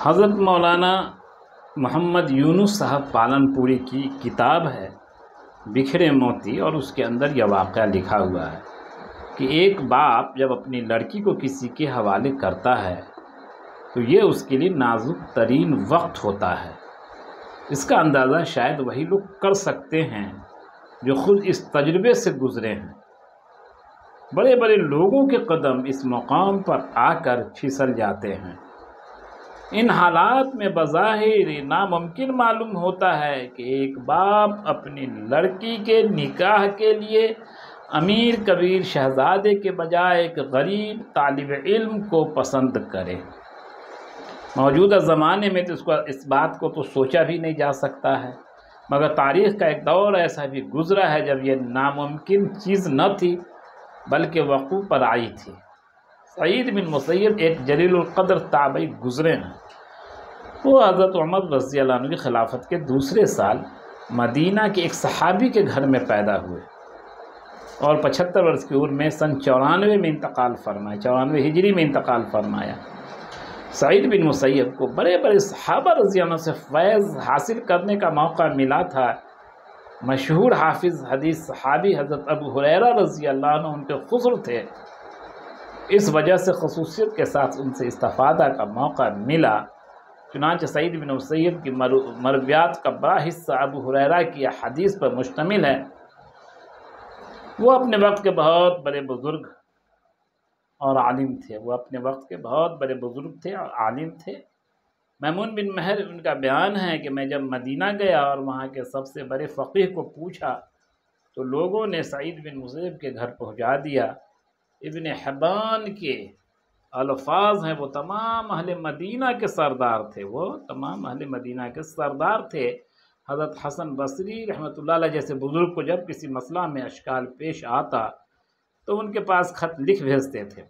حضرت مولانا محمد یونس صاحب پالنپوری کی کتاب ہے بکھرے موتی، اور اس کے اندر یہ واقعہ لکھا ہوا ہے کہ ایک باپ جب اپنی لڑکی کو کسی کے حوالے کرتا ہے تو یہ اس کے لیے نازک ترین وقت ہوتا ہے۔ اس کا اندازہ شاید وہی لوگ کر سکتے ہیں جو خود اس تجربے سے گزرے ہیں۔ بڑے بڑے لوگوں کے قدم اس مقام پر آ کر پھسل جاتے ہیں۔ ان حالات میں بظاہر ناممکن معلوم ہوتا ہے کہ ایک باپ اپنی لڑکی کے نکاح کے لیے امیر کبیر شہزادے کے بجائے ایک غریب طالب علم کو پسند کرے۔ موجودہ زمانے میں تو اس بات کو تو سوچا بھی نہیں جا سکتا ہے، مگر تاریخ کا ایک دور ایسا بھی گزرا ہے جب یہ ناممکن چیز نہ تھی بلکہ وقوع پر آئی تھی۔ سعید بن مسیب ایک جلیل القدر تابعی گزرے ہیں۔ وہ حضرت عمر رضی اللہ عنہ کی خلافت کے دوسرے سال مدینہ کے ایک صحابی کے گھر میں پیدا ہوئے اور 75 برس کی عمر میں سن 94 میں انتقال فرمایا، 94 ہجری میں انتقال فرمایا۔ سعید بن مسیب کو بڑے بڑے صحابہ رضی اللہ عنہ سے فیض حاصل کرنے کا موقع ملا تھا۔ مشہور حافظ حدیث صحابی حضرت ابو ہریرہ رضی اللہ عنہ ان کے خضر تھے، اس وجہ سے خصوصیت کے ساتھ ان سے استفادہ کا موقع ملا۔ چنانچہ سعید بن مسیب کی مرویات کا بڑا حصہ ابو ہریرہ کی حدیث پر مشتمل ہے۔ وہ اپنے وقت کے بہت بڑے بزرگ اور عالم تھے، اور عالم تھے۔ میمون بن مہر ان کا بیان ہے کہ میں جب مدینہ گیا اور وہاں کے سب سے بڑے فقیہ کو پوچھا تو لوگوں نے سعید بن مسیب کے گھر پہنچا دیا۔ ابن حبان کے الفاظ ہیں، وہ تمام اہل مدینہ کے سردار تھے۔ حضرت حسن بصری رحمۃ اللہ علیہ جیسے بزرگ کو جب کسی مسئلہ میں اشکال پیش آتا تو ان کے پاس خط لکھ بھیجتے تھے۔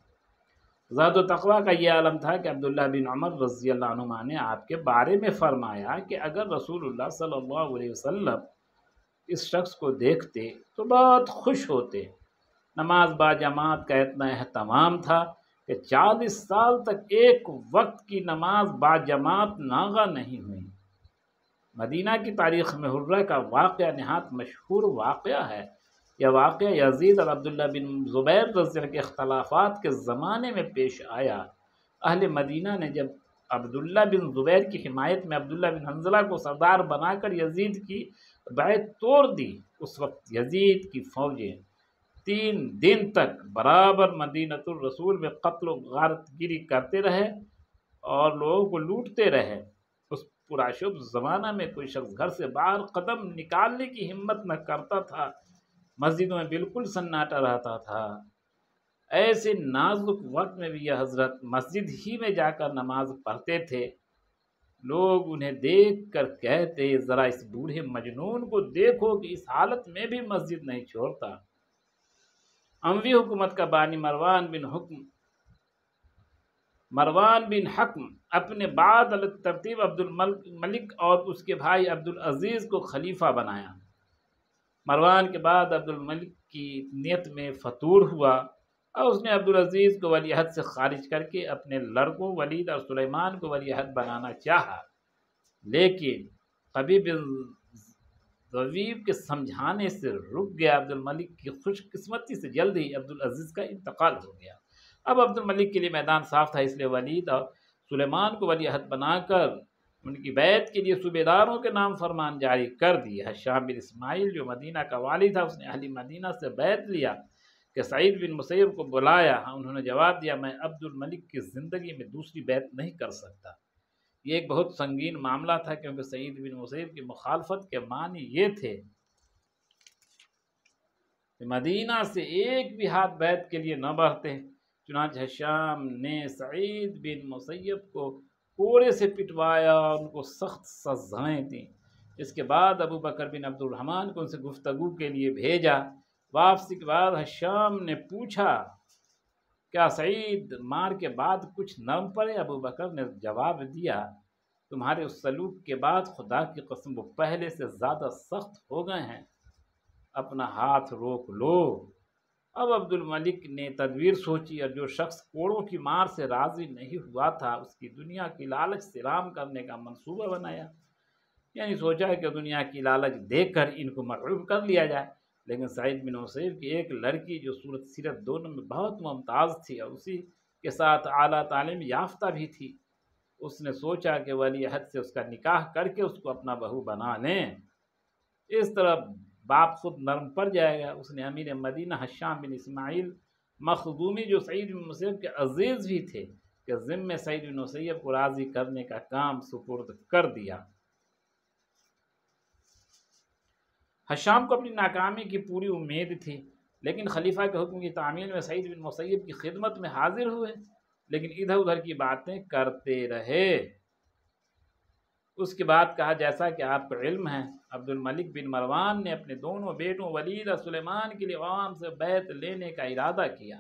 زہد و تقویٰ کا یہ عالم تھا کہ عبداللہ بن عمر رضی اللہ عنہما نے آپ کے بارے میں فرمایا کہ اگر رسول اللہ صلی اللہ علیہ وسلم اس شخص کو دیکھتے تو بہت خوش ہوتے۔ نماز با جماعت کا اتنا اہتمام تھا کہ 40 سال تک ایک وقت کی نماز با جماعت ناغہ نہیں ہوئی۔ مدینہ کی تاریخ میں حرہ کا واقعہ نہایت مشہور واقعہ ہے۔ یہ واقعہ یزید اور عبداللہ بن زبیر رضی اللہ کے اختلافات کے زمانے میں پیش آیا۔ اہل مدینہ نے جب عبداللہ بن زبیر کی حمایت میں عبداللہ بن حنظلہ کو سردار بنا کر یزید کی بیعت توڑ دی، اس وقت یزید کی فوجیں 3 دن تک برابر مدینۃ الرسول میں قتل و غارت گیری کرتے رہے اور لوگوں کو لوٹتے رہے۔ اس پرآشوب زمانہ میں کوئی شخص گھر سے باہر قدم نکالنے کی ہمت نہ کرتا تھا، مسجدوں میں بالکل سناٹا رہتا تھا۔ ایسے نازک وقت میں بھی یہ حضرت مسجد ہی میں جا کر نماز پڑھتے تھے۔ لوگ انہیں دیکھ کر کہتے، ذرا اس بوڑھے مجنون کو دیکھو کہ اس حالت میں بھی مسجد نہیں چھوڑتا۔ اموی حکومت کا بانی مروان بن حکم اپنے بعد ترتیب عبد الملک اور اس کے بھائی عبد العزیز کو خلیفہ بنایا۔ مروان کے بعد عبد الملک کی نیت میں فتور ہوا اور اس نے عبد العزیز کو ولیعہد سے خارج کر کے اپنے لڑکوں ولید اور سلیمان کو ولیعہد بنانا چاہا، لیکن حبیب بن ضویب کے سمجھانے سے رک گیا۔ عبد الملک کی خوش قسمتی سے جلد ہی عبد العزیز کا انتقال ہو گیا۔ اب عبد الملک کے لیے میدان صاف تھا، اس لیے ولید اور سلیمان کو ولیعہد بنا کر ان کی بیعت کے لیے صوبیداروں کے نام فرمان جاری کر دیا۔ ہشام بن اسماعیل جو مدینہ کا والی تھا، اس نے اہل مدینہ سے بیعت لیا کہ سعید بن مسیب کو بلایا۔ انہوں نے جواب دیا، میں عبد الملک کی زندگی میں دوسری بیعت نہیں کر سکتا۔ یہ ایک بہت سنگین معاملہ تھا، کیونکہ سعید بن مسیب کی مخالفت کے معنی یہ تھے کہ مدینہ سے ایک بھی ہاتھ بیعت کے لیے نہ بڑھتے۔ چنانچہ ہشام نے سعید بن مسیب کو کوڑے سے پٹوایا اور ان کو سخت سزائیں دیں۔ اس کے بعد ابو بکر بن عبد الرحمن کو ان سے گفتگو کے لیے بھیجا۔ واپسی کے بعد ہشام نے پوچھا، کیا سعید مار کے بعد کچھ نرم پڑے؟ ابو بکر نے جواب دیا، تمہارے اس سلوک کے بعد خدا کی قسم وہ پہلے سے زیادہ سخت ہو گئے ہیں، اپنا ہاتھ روک لو۔ اب عبد الملک نے تدبیر سوچی اور جو شخص کوڑوں کی مار سے راضی نہیں ہوا تھا اس کی دنیا کی لالچ سے رام کرنے کا منصوبہ بنایا، یعنی سوچا کہ دنیا کی لالچ دیکھ کر ان کو مرعوب کر لیا جائے۔ لیکن سعید بن مسیب کی ایک لڑکی جو صورت سیرت دونوں میں بہت ممتاز تھی اور اسی کے ساتھ اعلیٰ تعلیم یافتہ بھی تھی، اس نے سوچا کہ ولی عہد سے اس کا نکاح کر کے اس کو اپنا بہو بنا لیں، اس طرح باپ خود نرم پڑ جائے گا۔ اس نے امیر مدینہ حشام بن اسماعیل مخزومی جو سعید بن مسیب کے عزیز بھی تھے کہ ذمہ سعید بن مسیب کو راضی کرنے کا کام سپرد کر دیا۔ حشام کو اپنی ناکامی کی پوری امید تھی، لیکن خلیفہ کے حکم کی تعمیل میں سعید بن مسیب کی خدمت میں حاضر ہوئے، لیکن ادھر ادھر کی باتیں کرتے رہے۔ اس کے بعد کہا جیسا کہ آپ کو علم ہے عبد الملک بن مروان نے اپنے دونوں بیٹوں ولید اور سلیمان کے لیے عوام سے بیعت لینے کا ارادہ کیا۔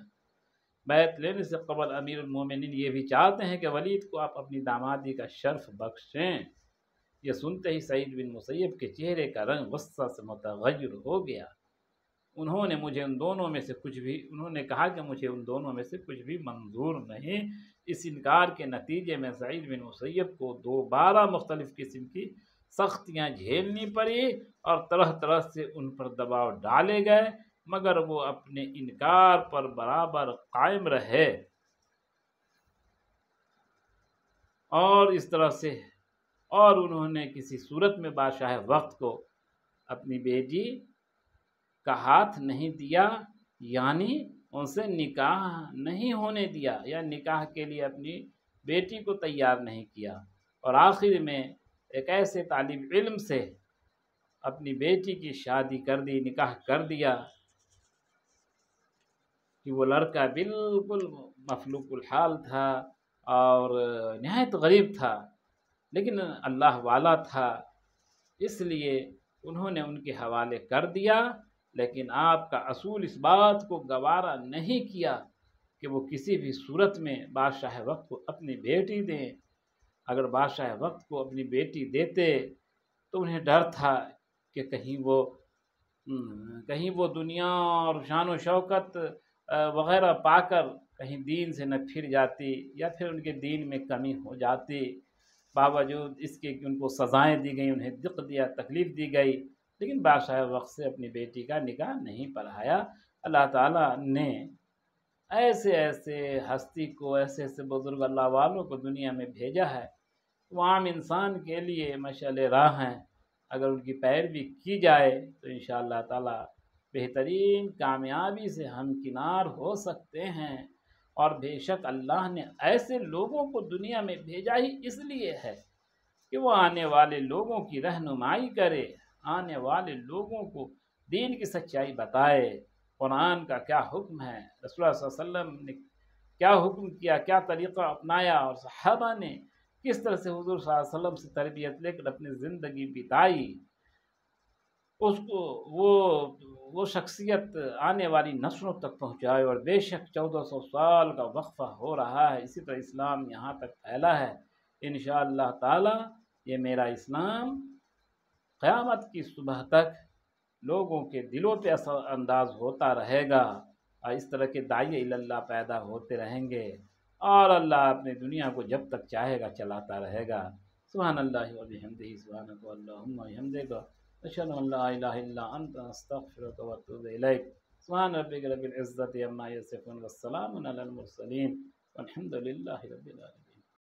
بیعت لینے سے قبل امیر المومنین یہ بھی چاہتے ہیں کہ ولید کو آپ اپنی دامادی کا شرف بخشیں۔ یہ سنتے ہی سعید بن مسیب کے چہرے کا رنگ غصہ سے متغیر ہو گیا۔ انہوں نے کہا کہ مجھے ان دونوں میں سے کچھ بھی منظور نہیں۔ اس انکار کے نتیجے میں سعید بن مسیب کو دوبارہ مختلف قسم کی سختیاں جھیلنی پڑی اور طرح طرح سے ان پر دباؤ ڈالے گئے، مگر وہ اپنے انکار پر برابر قائم رہے اور اس طرح سے انہوں نے کسی صورت میں بادشاہ وقت کو اپنی بیٹی کا ہاتھ نہیں دیا، یعنی ان سے نکاح نہیں ہونے دیا یا نکاح کے لیے اپنی بیٹی کو تیار نہیں کیا، اور آخر میں ایک ایسے طالب علم سے اپنی بیٹی کی شادی کر دی، نکاح کر دیا کہ وہ لڑکا بالکل مفلوق الحال تھا اور نہایت غریب تھا، لیکن اللہ والا تھا، اس لیے انہوں نے ان کے حوالے کر دیا۔ لیکن آپ کا اصول اس بات کو گوارا نہیں کیا کہ وہ کسی بھی صورت میں بادشاہ وقت کو اپنی بیٹی دیں۔ اگر بادشاہ وقت کو اپنی بیٹی دیتے تو انہیں ڈر تھا کہ کہیں وہ دنیا اور شان و شوکت وغیرہ پا کر کہیں دین سے نہ پھر جاتی یا پھر ان کے دین میں کمی ہو جاتی، باوجود اس کے کہ ان کو سزائیں دی گئیں، انہیں دق دیا، تکلیف دی گئی، لیکن بادشاہ وقت سے اپنی بیٹی کا نکاح نہیں پڑھایا۔ اللہ تعالیٰ نے ایسے ہستی کو، ایسے بزرگ اللہ والوں کو دنیا میں بھیجا ہے، وہ عام انسان کے لیے مشعل راہ ہیں، اگر ان کی پیروی کی جائے تو انشاءاللہ تعالیٰ بہترین کامیابی سے ہمکنار ہو سکتے ہیں۔ اور بے شک اللہ نے ایسے لوگوں کو دنیا میں بھیجا ہی اس لیے ہے کہ وہ آنے والے لوگوں کی رہنمائی کرے، آنے والے لوگوں کو دین کی سچائی بتائے، قرآن کا کیا حکم ہے، رسول اللہ صلی اللہ علیہ وسلم نے کیا حکم کیا، کیا طریقہ اپنایا، اور صحابہ نے کس طرح سے حضور صلی اللہ علیہ وسلم سے تربیت لے کر اپنی زندگی بتائی، اس کو وہ شخصیت آنے والی نسلوں تک پہنچائے۔ اور بے شک 1400 سال کا وقفہ ہو رہا ہے، اسی طرح اسلام یہاں تک پھیلا ہے۔ انشاءاللہ تعالی یہ میرا اسلام قیامت کی صبح تک لوگوں کے دلوں پہ اثر انداز ہوتا رہے گا، اور اس طرح کے داعی اللہ پیدا ہوتے رہیں گے، اور اللہ اپنے دنیا کو جب تک چاہے گا چلاتا رہے گا۔ سبحان اللہ و بحمدہ، سبحانک اللہم و بحمدک، اشہد ان لا الہ الا انت، استغفرک و اتوب الیک۔ سبحان ربک رب العزت عما یصفون، والسلام علی المرسلین، والحمد للہ رب العالمین۔